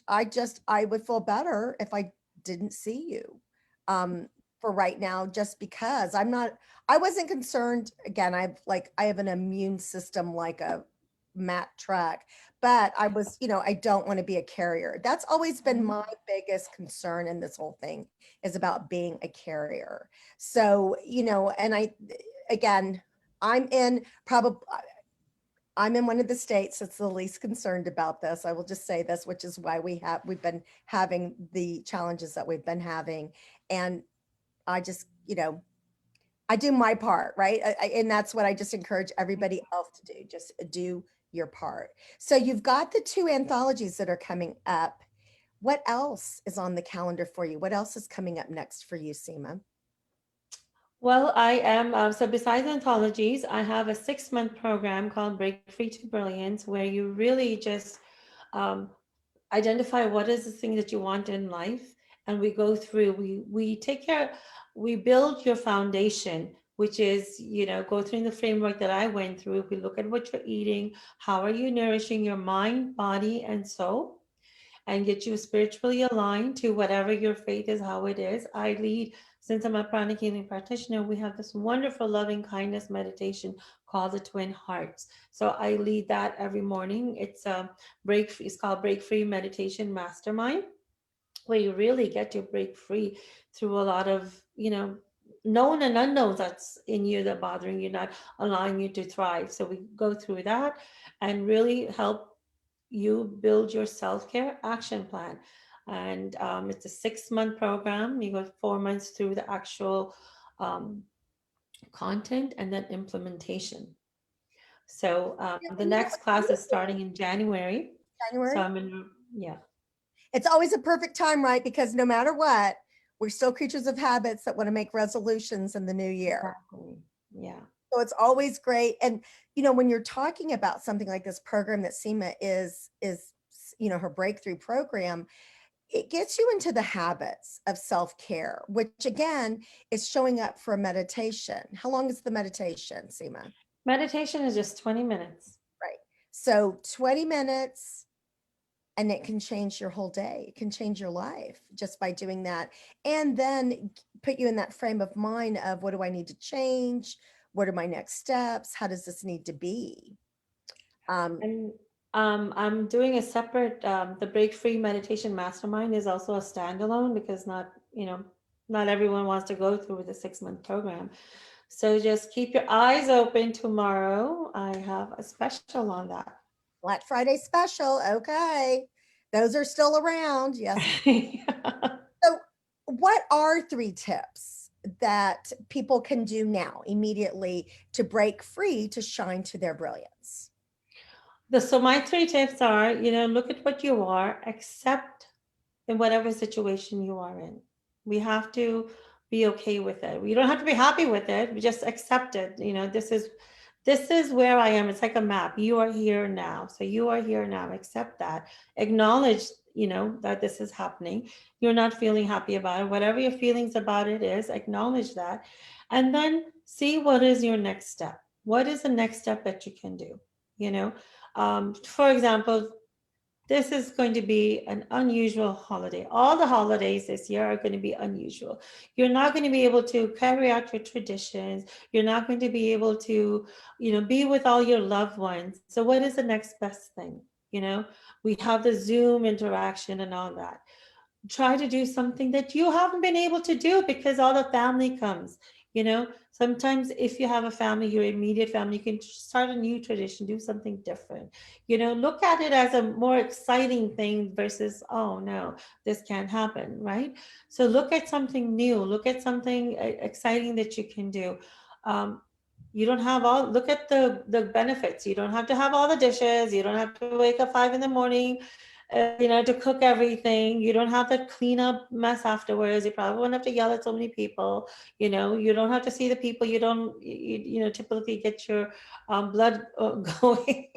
[SPEAKER 2] I would feel better if I didn't see you for right now, just because I wasn't concerned. Again, I have an immune system like a Mack truck, but I don't want to be a carrier. That's always been my biggest concern in this whole thing, is about being a carrier. So, and again, I'm in probably, I'm in one of the states that's the least concerned about this. I will just say this, which is why we've been having the challenges that we've been having. And I just, I do my part, right? And that's what I just encourage everybody else to do. Just do your part. So you've got the 2 anthologies that are coming up. What else is on the calendar for you? What else is coming up next for you, Seema?
[SPEAKER 1] Well, I am, so besides anthologies, I have a 6-month program called Break Free to Brilliance, where you really just um, identify what is the thing that you want in life. And we go through, we take care, we build your foundation, which is, go through the framework that I went through. We look at what you're eating, how are you nourishing your mind, body, and soul, and get you spiritually aligned to whatever your faith is, how it is. I lead, since I'm a pranic healing practitioner, we have this wonderful loving kindness meditation called the Twin Hearts. So I lead that every morning. It's called Break Free Meditation Mastermind, where you really get to break free through a lot of, known and unknowns that's in you that bothering you, not allowing you to thrive. So we go through that and really help you build your self-care action plan. And it's a 6-month program. You go 4 months through the actual um, content and then implementation. So the
[SPEAKER 2] And
[SPEAKER 1] next class is starting in January. So
[SPEAKER 2] January.
[SPEAKER 1] I'm in, yeah,
[SPEAKER 2] It's always a perfect time, right? Because no matter what, we're still creatures of habits that want to make resolutions in the new year.
[SPEAKER 1] exactly. Yeah.
[SPEAKER 2] So it's always great. And when you're talking about something like this program that Seema is her breakthrough program, it gets you into the habits of self-care, which again is showing up for a meditation. How long is the meditation, Seema?
[SPEAKER 1] Meditation is just 20 minutes.
[SPEAKER 2] Right. So 20 minutes, and it can change your whole day. It can change your life just by doing that. And then put you in that frame of mind of, what do I need to change? What are my next steps? How does this need to be? Um,
[SPEAKER 1] And I'm doing a separate, the Break Free Meditation Mastermind is also a standalone because not everyone wants to go through the 6-month program. So just keep your eyes open tomorrow. I have a special on that.
[SPEAKER 2] Black Friday special. Okay. Those are still around. Yes.
[SPEAKER 1] Yeah.
[SPEAKER 2] So, what are 3 tips that people can do now immediately to break free to shine to their brilliance?
[SPEAKER 1] So my 3 tips are, look at what you are, accept in whatever situation you are in. We have to be okay with it. We don't have to be happy with it. We just accept it. This is where I am. It's like a map. You are here now. So you are here now. Accept that. Acknowledge that this is happening. You're not feeling happy about it. Whatever your feelings about it is, acknowledge that. And then see what is your next step. What is the next step that you can do? You know, for example, this is going to be an unusual holiday. All the holidays this year are going to be unusual. You're not going to be able to carry out your traditions. You're not going to be able to, be with all your loved ones. So, what is the next best thing? You know, we have the Zoom interaction and all that. Try to do something that you haven't been able to do because all the family comes. Sometimes if you have a family, your immediate family, you can start a new tradition, do something different. Look at it as a more exciting thing versus, oh no, this can't happen, right? So look at something new, look at something exciting that you can do. You don't have all look at the benefits. You don't have to have all the dishes, you don't have to wake up 5 in the morning, to cook everything. You don't have to clean up mess afterwards. You probably won't have to yell at so many people. You don't have to see the people you don't, typically get your blood going.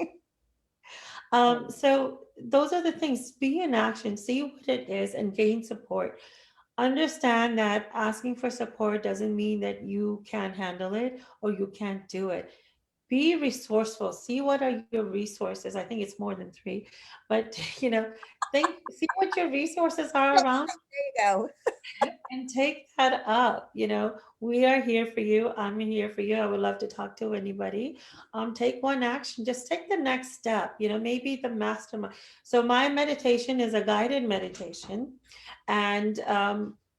[SPEAKER 1] So those are the things. Be in action, see what it is, and gain support. Understand that asking for support doesn't mean that you can't handle it or you can't do it. Be resourceful. See what are your resources. I think it's more than three, but see what your resources are around
[SPEAKER 2] There you go.
[SPEAKER 1] and take that up. We are here for you. I'm here for you. I would love to talk to anybody. Take one action. Just take the next step. Maybe the mastermind. So my meditation is a guided meditation, and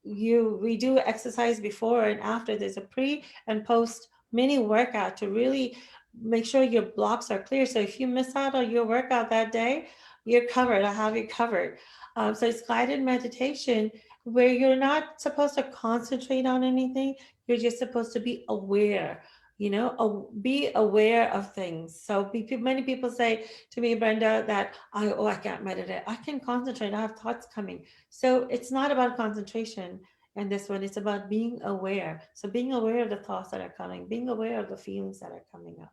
[SPEAKER 1] we do exercise before and after. There's a pre and post mini workout to really make sure your blocks are clear. So if you miss out on your workout that day, you're covered. I have you covered. So it's guided meditation where you're not supposed to concentrate on anything. You're just supposed to be aware, be aware of things. So many people say to me, Brenda, that I can't meditate. I can concentrate. I have thoughts coming. So it's not about concentration. And this one, it's about being aware. So being aware of the thoughts that are coming, being aware of the feelings that are coming up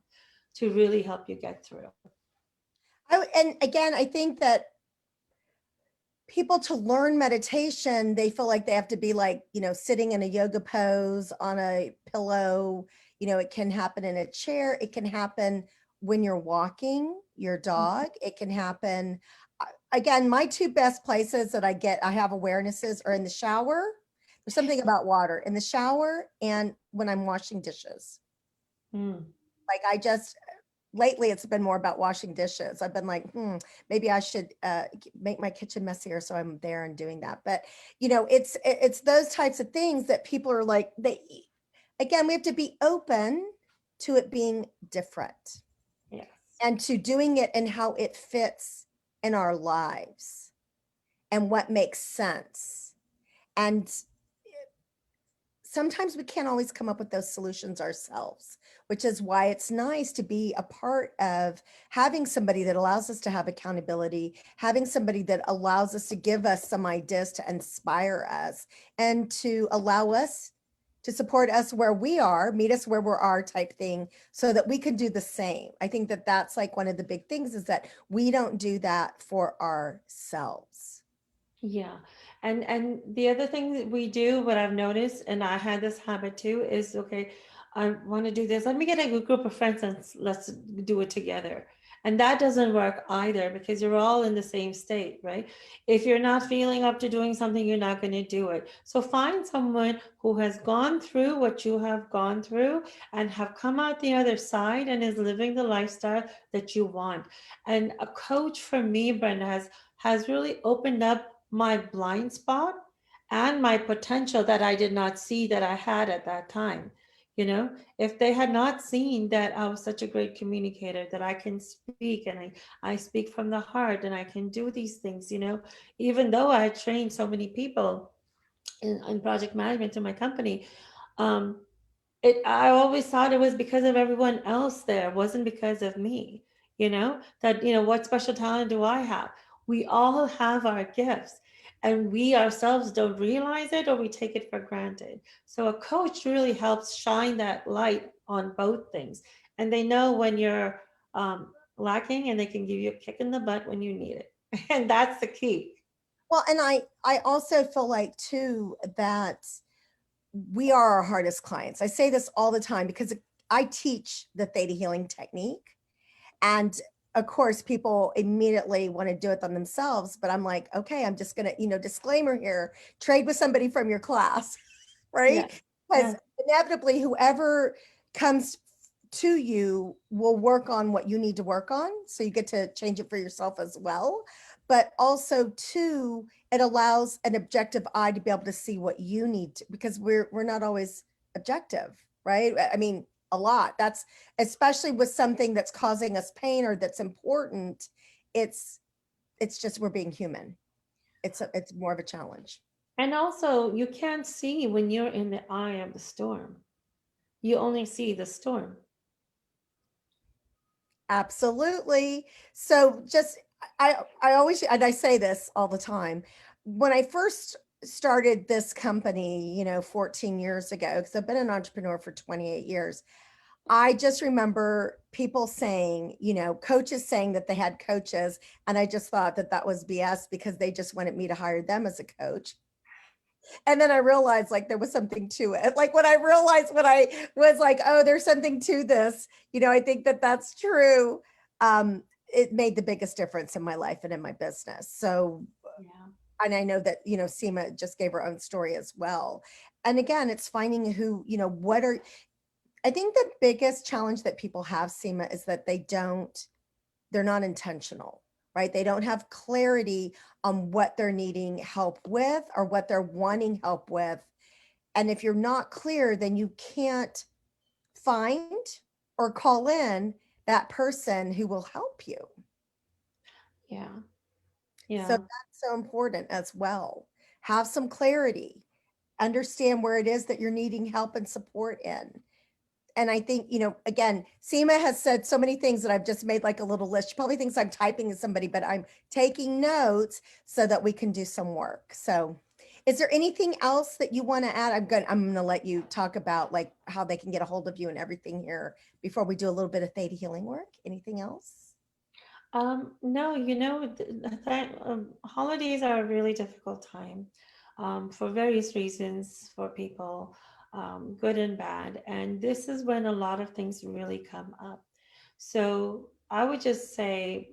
[SPEAKER 1] to really help you get through.
[SPEAKER 2] And again, I think that people to learn meditation, they feel like they have to be like, sitting in a yoga pose on a pillow. It can happen in a chair. It can happen when you're walking your dog. It can happen. Again, my two best places that I have awarenesses are in the shower. There's something about water in the shower and when I'm washing dishes.
[SPEAKER 1] Mm.
[SPEAKER 2] Like lately it's been more about washing dishes. I've been like, maybe I should make my kitchen messier. So I'm there and doing that. But it's those types of things that people are like, again, we have to be open to it being different
[SPEAKER 1] Yes.
[SPEAKER 2] and to doing it and how it fits in our lives and what makes sense. And sometimes we can't always come up with those solutions ourselves, which is why it's nice to be a part of having somebody that allows us to have accountability, having somebody that allows us to give us some ideas to inspire us and to allow us to support us where we are, meet us where we are type thing, so that we can do the same. I think that that's like one of the big things is that we don't do that for ourselves.
[SPEAKER 1] Yeah. And the other thing that we do, what I've noticed, and I had this habit too, is okay, I want to do this. Let me get a good group of friends and let's do it together. And that doesn't work either because you're all in the same state, right? If you're not feeling up to doing something, you're not going to do it. So find someone who has gone through what you have gone through and have come out the other side and is living the lifestyle that you want. And a coach for me, Brenda, has really opened up my blind spot and my potential that I did not see that I had at that time. If they had not seen that I was such a great communicator, that I can speak and I speak from the heart and I can do these things, even though I had trained so many people in project management in my company, um, I always thought it was because of everyone else there, it wasn't because of me. That what special talent do I have? We all have our gifts and we ourselves don't realize it or we take it for granted. So a coach really helps shine that light on both things, and they know when you're lacking and they can give you a kick in the butt when you need it. And that's the key.
[SPEAKER 2] Well, and I also feel like too that we are our hardest clients. I say this all the time because I teach the theta healing technique, and of course people immediately want to do it on themselves, but I'm like, okay, I'm just going to, disclaimer here, trade with somebody from your class,
[SPEAKER 1] Yeah.
[SPEAKER 2] right? Because
[SPEAKER 1] Yeah.
[SPEAKER 2] inevitably whoever comes to you will work on what you need to work on, so you get to change it for yourself as well. But also too, it allows an objective eye to be able to see what you need to, because we're not always objective, right? I mean, a lot. That's especially with something that's causing us pain or that's important. It's it's just we're being human. It's more of a challenge.
[SPEAKER 1] And also, you can't see when you're in the eye of the storm. You only see the storm.
[SPEAKER 2] Absolutely. So just I always, and I say this all the time. When I first started this company, 14 years ago, because I've been an entrepreneur for 28 years, I just remember people saying, coaches saying that they had coaches, and I just thought that that was BS because they just wanted me to hire them as a coach. And then I realized like there was something to it. Like when I realized, when I was like, oh, there's something to this, I think that that's true. It made the biggest difference in my life and in my business. So,
[SPEAKER 1] Yeah.
[SPEAKER 2] and I know that, Seema just gave her own story as well. And again, it's finding who, what are, I think the biggest challenge that people have, Seema, is that they're not intentional, right? They don't have clarity on what they're needing help with or what they're wanting help with. And if you're not clear, then you can't find or call in that person who will help you.
[SPEAKER 1] Yeah.
[SPEAKER 2] So
[SPEAKER 1] Yeah.
[SPEAKER 2] that's so important as well. Have some clarity, understand where it is that you're needing help and support in. And I think, again, Seema has said so many things that I've just made like a little list. She probably thinks I'm typing to somebody, but I'm taking notes so that we can do some work. So is there anything else that you want to add? I'm gonna let you talk about like how they can get a hold of you and everything here before we do a little bit of theta healing work. Anything else?
[SPEAKER 1] No, holidays are a really difficult time for various reasons for people, good and bad. And this is when a lot of things really come up. So I would just say,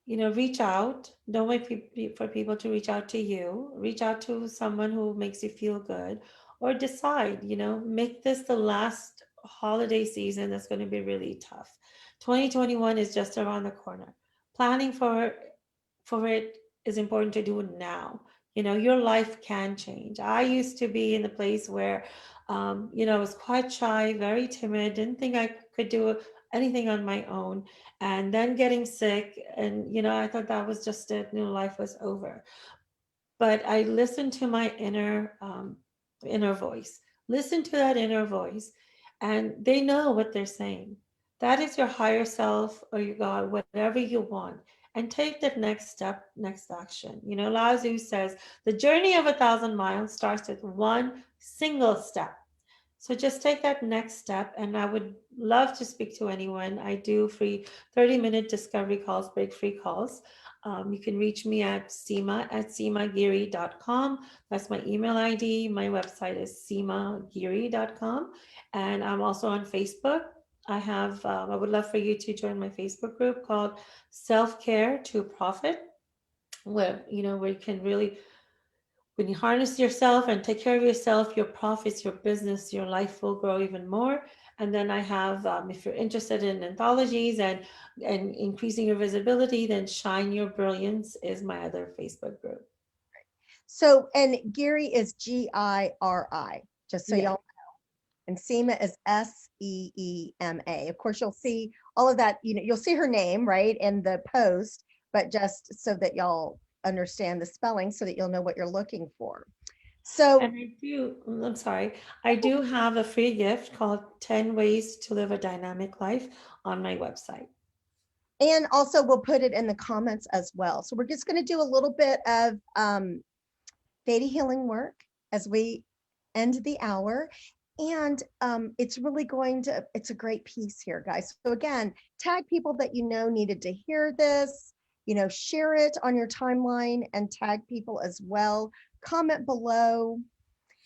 [SPEAKER 1] reach out. Don't wait for people to reach out to you. Reach out to someone who makes you feel good, or decide, make this the last holiday season that's going to be really tough. 2021 is just around the corner. Planning for it is important to do now. Your life can change. I used to be in the place where, I was quite shy, very timid, didn't think I could do anything on my own, and then getting sick, and I thought that was just it. Life was over. But I listened to my inner voice. Listen to that inner voice, and they know what they're saying. That is your higher self or your God, whatever you want. And take that next step, next action. Lao Tzu says the journey of 1,000 miles starts with one single step. So just take that next step. And I would love to speak to anyone. I do free 30-minute discovery calls, break free calls. You can reach me at seema@seemagiri.com. That's my email ID. My website is seemagiri.com. And I'm also on Facebook. I would love for you to join my Facebook group called Self Care to Profit, where you can really, when you harness yourself and take care of yourself, your profits, your business, your life will grow even more. And then I have, if you're interested in anthologies and increasing your visibility, then Shine Your Brilliance is my other Facebook group.
[SPEAKER 2] So, and Giri is Giri, just so
[SPEAKER 1] Yeah.
[SPEAKER 2] y'all. And Seema is Seema. Of course, you'll see all of that, you'll see her name, right, in the post, but just so that y'all understand the spelling so that you'll know what you're looking for.
[SPEAKER 1] And
[SPEAKER 2] So,
[SPEAKER 1] I'm sorry, I do have a free gift called 10 Ways to Live a Dynamic Life on my website.
[SPEAKER 2] and also we'll put it in the comments as well. So we're just going to do a little bit of theta healing work as we end the hour. And it's really it's a great piece here, guys. So again, tag people that you know needed to hear this. share it on your timeline and tag people as well. Comment below.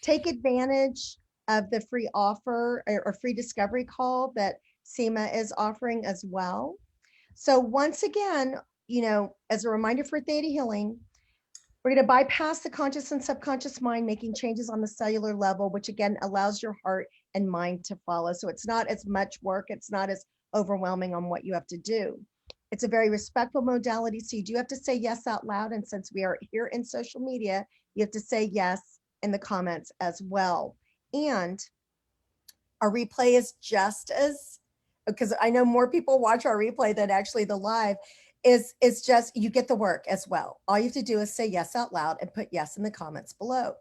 [SPEAKER 2] Take advantage of the free offer or free discovery call that Seema is offering as well. So once again, as a reminder for Theta Healing, we're going to bypass the conscious and subconscious mind, making changes on the cellular level, which again allows your heart and mind to follow. So it's not as much work. It's not as overwhelming on what you have to do. It's a very respectful modality. So you do have to say yes out loud. And since we are here in social media, you have to say yes in the comments as well. And our replay is just as, because I know more people watch our replay than actually the live, is just, you get the work as well. All you have to do is say yes out loud and put yes in the comments below.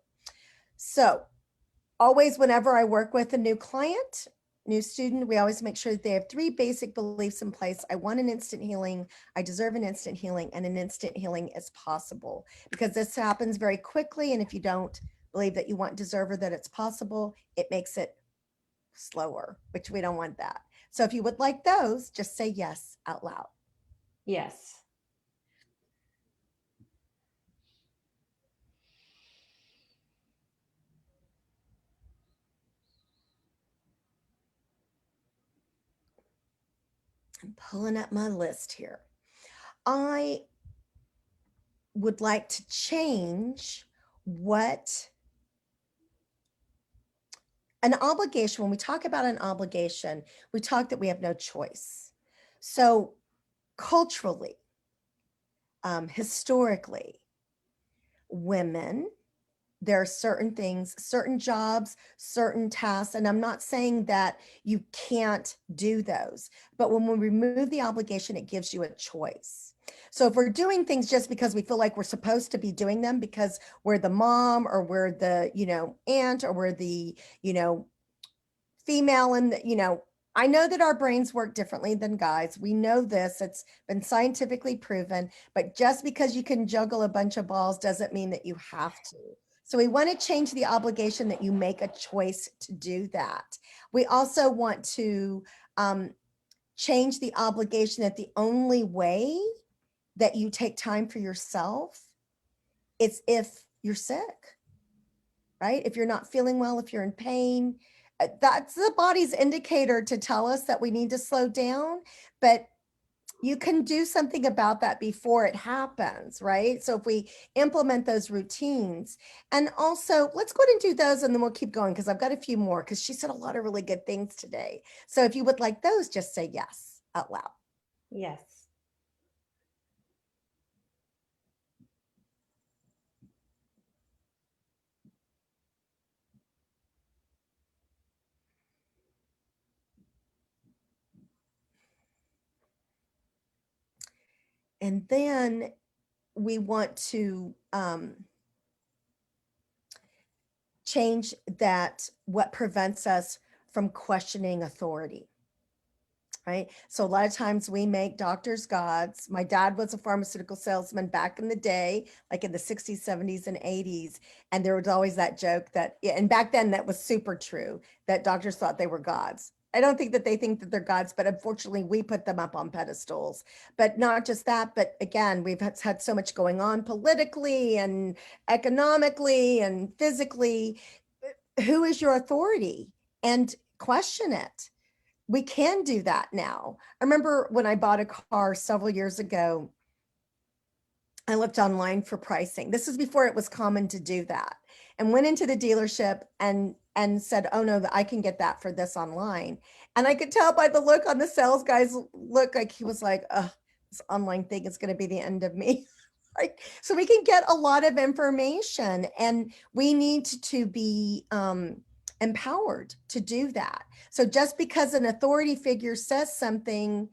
[SPEAKER 2] So always, whenever I work with a new client, new student, we always make sure that they have 3 basic beliefs in place. I want an instant healing, I deserve an instant healing, and an instant healing is possible, because this happens very quickly. And if you don't believe that you want, deserve, or that it's possible, it makes it slower, which we don't want that. So if you would like those, just say yes out loud.
[SPEAKER 1] Yes.
[SPEAKER 2] I'm pulling up my list here. I would like to change what an obligation, when we talk about an obligation, we talk that we have no choice. So culturally, historically, women, there are certain things, certain jobs, certain tasks, and I'm not saying that you can't do those, but when we remove the obligation, it gives you a choice. So if we're doing things just because we feel like we're supposed to be doing them because we're the mom, or we're the, aunt, or we're the, female, and I know that our brains work differently than guys. We know this, it's been scientifically proven, but just because you can juggle a bunch of balls doesn't mean that you have to. So we want to change the obligation that you make a choice to do that. We also want to change the obligation that the only way that you take time for yourself is if you're sick, right? If you're not feeling well, if you're in pain, that's the body's indicator to tell us that we need to slow down. But you can do something about that before it happens, right? So if we implement those routines, and also let's go ahead and do those, and then we'll keep going, because I've got a few more, because she said a lot of really good things today. So if you would like those, just say yes out loud.
[SPEAKER 1] Yes.
[SPEAKER 2] And then we want to change that, what prevents us from questioning authority. Right? So a lot of times we make doctors gods. My dad was a pharmaceutical salesman back in the day, like in the 60s, 70s, and 80s. And there was always that joke that, and back then that was super true, that doctors thought they were gods. I don't think that they think that they're gods, but unfortunately we put them up on pedestals. But not just that, but again, we've had so much going on politically and economically and physically. Who is your authority? And question it. We can do that now. I remember when I bought a car several years ago, I looked online for pricing. This is before it was common to do that, and went into the dealership and said, "Oh no, I can get that for this online." And I could tell by the look on the sales guy's look, like he was like, "Oh, this online thing is going to be the end of me." Right? So we can get a lot of information, and we need to be empowered to do that. So just because an authority figure says something,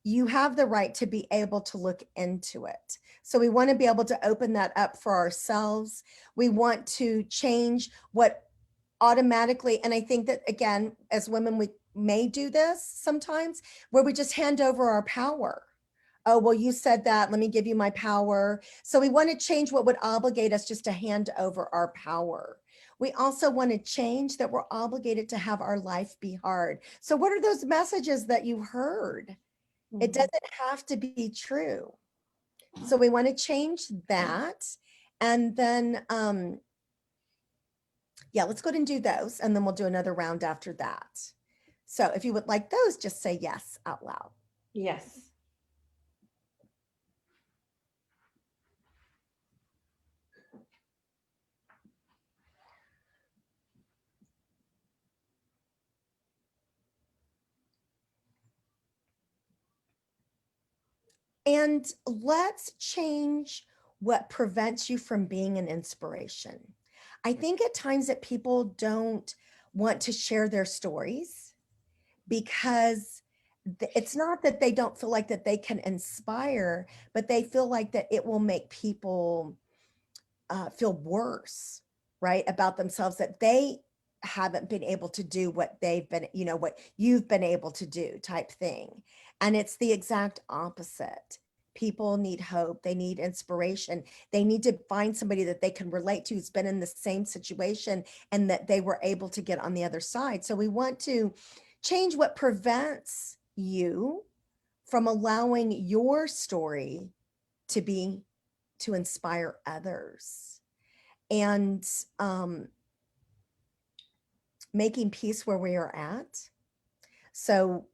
[SPEAKER 2] you have the right to be able to look into it. So we want to be able to open that up for ourselves. We want to change what automatically, and I think that again, as women, we may do this sometimes, where we just hand over our power. Oh, well, you said that, let me give you my power. So we want to change what would obligate us just to hand over our power. We also want to change that we're obligated to have our life be hard. So what are those messages that you heard? It doesn't have to be true. So we want to change that. And then, yeah, let's go ahead and do those. And then we'll do another round after that. So if you would like those, just say yes out loud.
[SPEAKER 1] Yes.
[SPEAKER 2] And let's change what prevents you from being an inspiration. I think at times that people don't want to share their stories because it's not that they don't feel like that they can inspire, but they feel like that it will make people feel worse, right, about themselves, that they haven't been able to do what they've been, what you've been able to do, type thing. And it's the exact opposite. People need hope. They need inspiration. They need to find somebody that they can relate to who's been in the same situation and that they were able to get on the other side. So we want to change what prevents you from allowing your story to be to inspire others, and making peace where we are at. So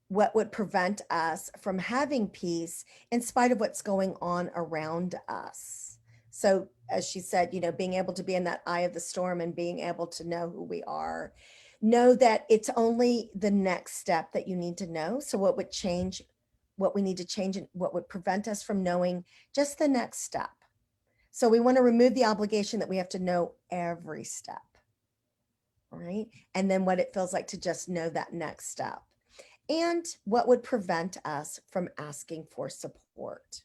[SPEAKER 2] what would prevent us from having peace in spite of what's going on around us? So as she said, being able to be in that eye of the storm and being able to know who we are, know that it's only the next step that you need to know. So what would change, what we need to change, and what would prevent us from knowing just the next step? So we want to remove the obligation that we have to know every step, right? And then what it feels like to just know that next step. And what would prevent us from asking for support.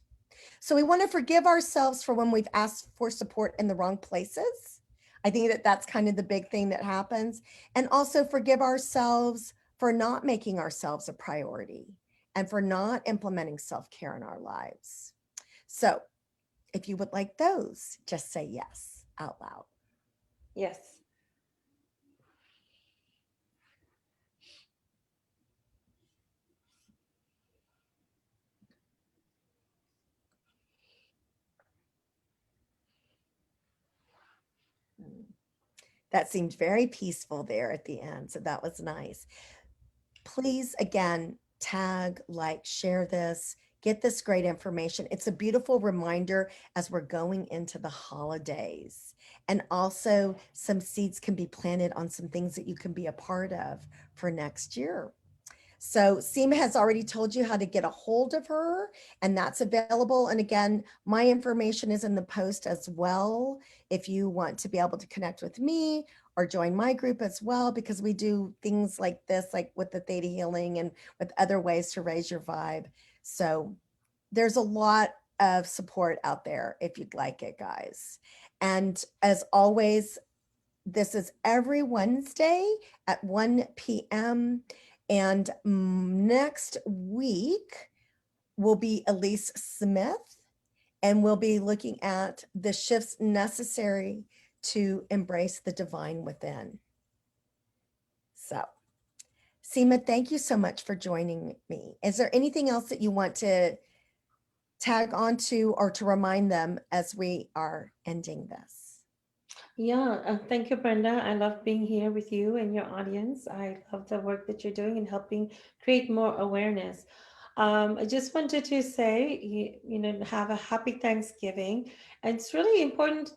[SPEAKER 2] So we want to forgive ourselves for when we've asked for support in the wrong places. I think that that's kind of the big thing that happens. And also forgive ourselves for not making ourselves a priority and for not implementing self-care in our lives. So if you would like those, just say yes out loud.
[SPEAKER 1] Yes.
[SPEAKER 2] That seemed very peaceful there at the end. So that was nice. Please, again, tag, like, share this, get this great information. It's a beautiful reminder as we're going into the holidays. And also, some seeds can be planted on some things that you can be a part of for next year. So Seema has already told you how to get a hold of her, and that's available. And again, my information is in the post as well if you want to be able to connect with me or join my group as well, because we do things like this, like with the Theta Healing and with other ways to raise your vibe. So there's a lot of support out there if you'd like it, guys. And as always, this is every Wednesday at 1 p.m. And next week will be Elise Smith, and we'll be looking at the shifts necessary to embrace the divine within. So, Seema, thank you so much for joining me. Is there anything else that you want to tag on to or to remind them as we are ending this?
[SPEAKER 1] Yeah, thank you, Brenda. I love being here with you and your audience. I love the work that you're doing and helping create more awareness. I just wanted to say, have a happy Thanksgiving. And it's really important.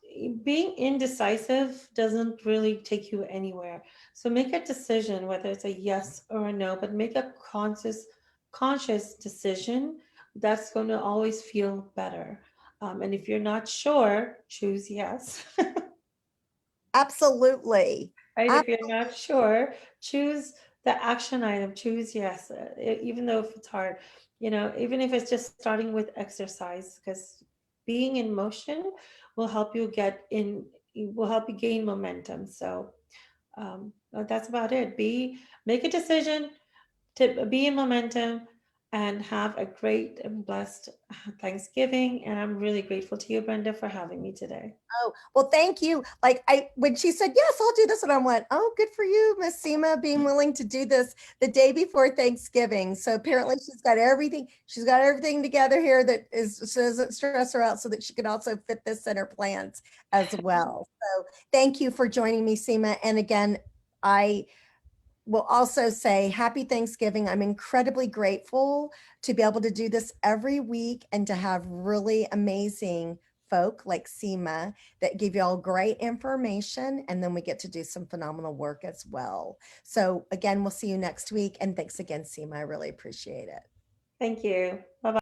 [SPEAKER 1] Being indecisive doesn't really take you anywhere. So make a decision, whether it's a yes or a no, but make a conscious decision that's going to always feel better. And if you're not sure, choose yes.
[SPEAKER 2] Absolutely.
[SPEAKER 1] Right? If you're not sure, choose the action item, choose yes, even though if it's hard, even if it's just starting with exercise, because being in motion will help you will help you gain momentum. So that's about it. Make a decision to be in momentum, and have a great and blessed Thanksgiving. And I'm really grateful to you, Brenda, for having me today.
[SPEAKER 2] Oh, well, thank you. Like when she said, yes, I'll do this. And I went, oh, good for you, Miss Seema, being willing to do this the day before Thanksgiving. So apparently she's got everything together here that is, so doesn't stress her out so that she can also fit this in her plans as well. So thank you for joining me, Seema. And again, I will also say happy Thanksgiving. I'm incredibly grateful to be able to do this every week and to have really amazing folk like Seema that give you all great information. And then we get to do some phenomenal work as well. So again, we'll see you next week. And thanks again, Seema. I really appreciate it.
[SPEAKER 1] Thank you. Bye bye.